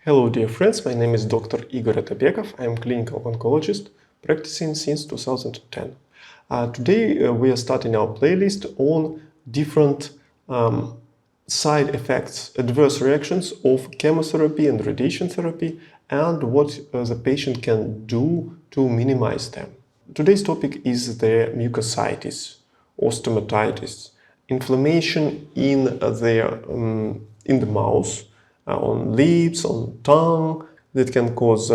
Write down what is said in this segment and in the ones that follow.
Hello dear friends, my name is Dr. Igor Atabekov. I am clinical oncologist practicing since 2010. Today we are starting our playlist on different side effects, adverse reactions of chemotherapy and radiation therapy and what the patient can do to minimize them. Today's topic is the mucositis or stomatitis, inflammation in the mouth, on lips, on tongue, that can cause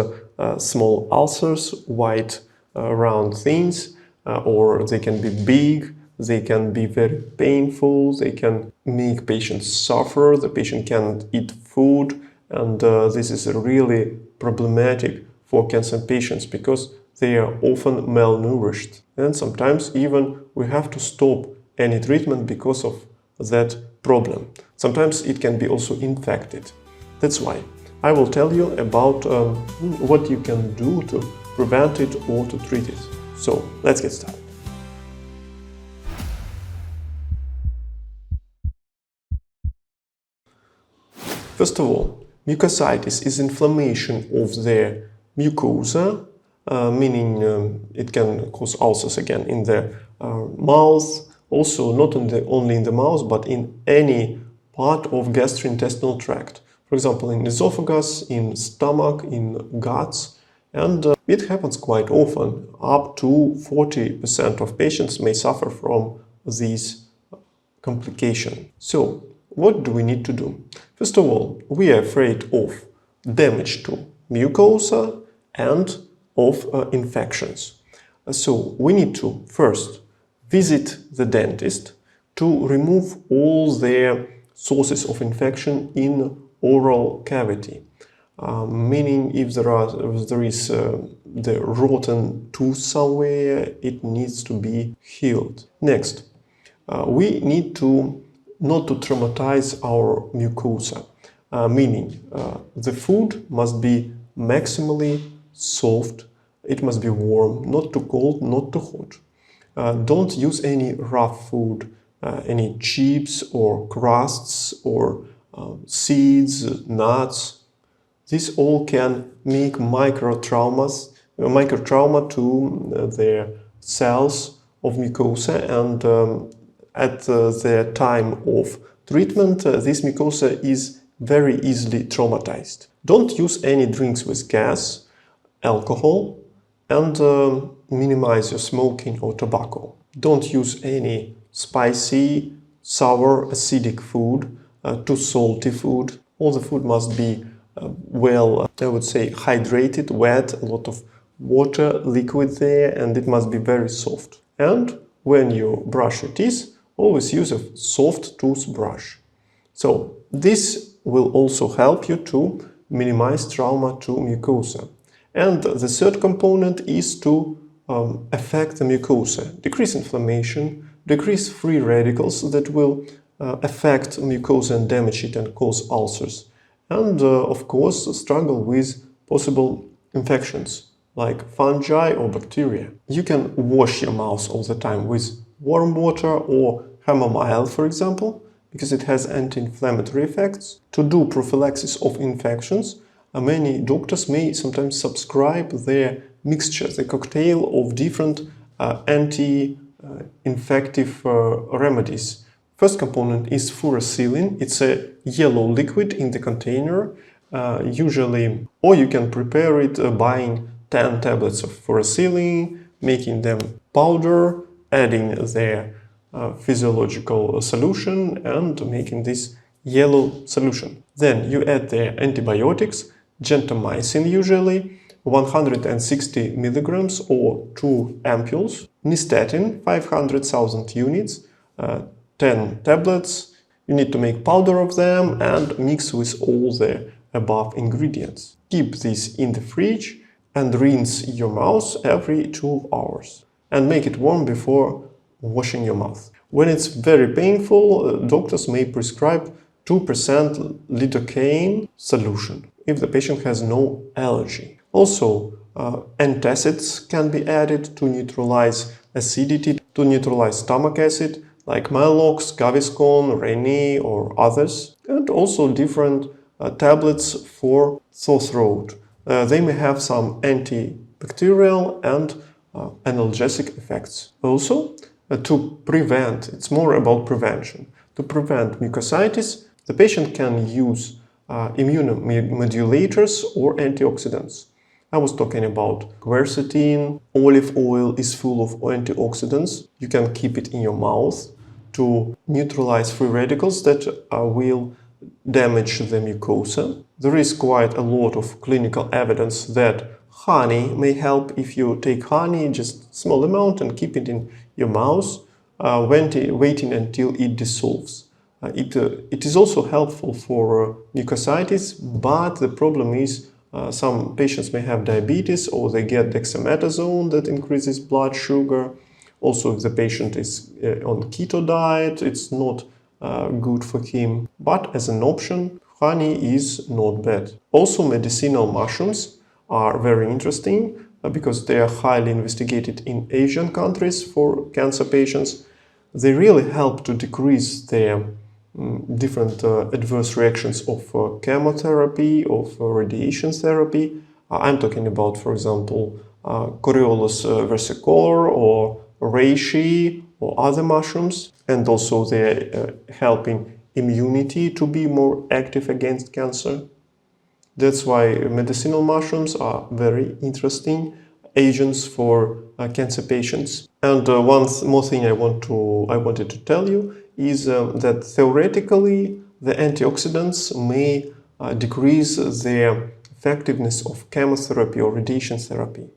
small ulcers, white round things, or they can be big, they can be very painful, they can make patients suffer, the patient can't eat food, and this is really problematic for cancer patients because they are often malnourished. And sometimes even we have to stop any treatment because of that problem. Sometimes it can be also infected. That's why I will tell you about what you can do to prevent it or to treat it. So let's get started. First of all, mucositis is inflammation of the mucosa, meaning it can cause ulcers again in the mouth, also not only in the mouth, but in any part of gastrointestinal tract. For example, in esophagus, in stomach, in guts, and it happens quite often. Up to 40% of patients may suffer from this complication. So, what do we need to do? First of all, we are afraid of damage to mucosa and of infections. So, we need to first visit the dentist to remove all their sources of infection in oral cavity, meaning if there is the rotten tooth somewhere, it needs to be healed. Next, we need to not to traumatize our mucosa, meaning the food must be maximally soft, it must be warm, not too cold, not too hot. Don't use any rough food, any chips or crusts or seeds, nuts. This all can make microtrauma to the cells of mucosa, and at the time of treatment, this mucosa is very easily traumatized. Don't use any drinks with gas, alcohol, and minimize your smoking or tobacco. Don't use any spicy, sour, acidic food, too salty food. All the food must be I would say, hydrated, wet, a lot of water, liquid there, and it must be very soft. And when you brush your teeth, always use a soft toothbrush. So this will also help you to minimize trauma to mucosa. And the third component is to affect the mucosa, decrease inflammation, decrease free radicals that will affect mucosa and damage it and cause ulcers. And of course, struggle with possible infections like fungi or bacteria. You can wash your mouth all the time with warm water or chamomile, for example, because it has anti-inflammatory effects. To do prophylaxis of infections, many doctors may sometimes subscribe their mixture, the cocktail of different anti-infective remedies. First component is furacillin. It's a yellow liquid in the container, usually, or you can prepare it buying 10 tablets of furacillin, making them powder, adding their physiological solution and making this yellow solution. Then you add the antibiotics, gentamicin usually, 160 milligrams or 2 ampules, nystatin, 500,000 units, 10 tablets. You need to make powder of them and mix with all the above ingredients. Keep this in the fridge and rinse your mouth every 2 hours. And make it warm before washing your mouth. When it's very painful, doctors may prescribe 2% lidocaine solution if the patient has no allergy. Also, antacids can be added to neutralize acidity, to neutralize stomach acid, like Maalox, Gaviscon, Rene or others, and also different tablets for sore throat. They may have some antibacterial and analgesic effects. Also, to prevent, it's more about prevention. To prevent mucositis, the patient can use immunomodulators or antioxidants. I was talking about quercetin. Olive oil is full of antioxidants. You can keep it in your mouth to neutralize free radicals that will damage the mucosa. There is quite a lot of clinical evidence that honey may help. If you take honey, just small amount, and keep it in your mouth, waiting until it dissolves. It is also helpful for mucositis, but the problem is some patients may have diabetes, or they get dexamethasone that increases blood sugar. Also, if the patient is on keto diet, it's not good for him. But as an option, honey is not bad. Also, medicinal mushrooms are very interesting because they are highly investigated in Asian countries for cancer patients. They really help to decrease their different adverse reactions of chemotherapy, of radiation therapy. I'm talking about, for example, Coriolus versicolor or reishi or other mushrooms, and also they're helping immunity to be more active against cancer. That's why medicinal mushrooms are very interesting agents for cancer patients. And one more thing I wanted to tell you is that theoretically the antioxidants may decrease the effectiveness of chemotherapy or radiation therapy.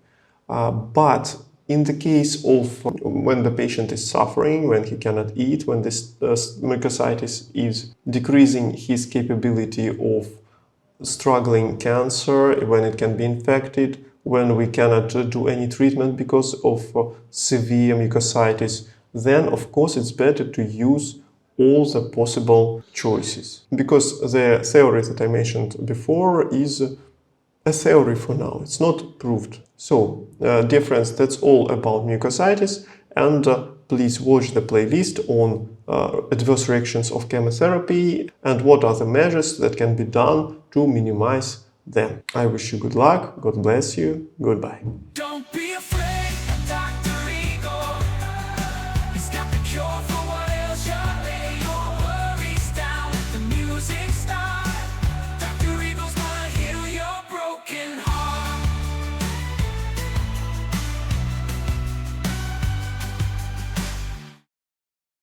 But in the case of when the patient is suffering, when he cannot eat, when this mucositis is decreasing his capability of struggling cancer, when it can be infected, when we cannot do any treatment because of severe mucositis, then of course it's better to use all the possible choices. Because the theory that I mentioned before is a theory for now, it's not proved. So, dear friends, that's all about mucositis, and please watch the playlist on adverse reactions of chemotherapy and what are the measures that can be done to minimize them. I wish you good luck, God bless you, goodbye. Don't be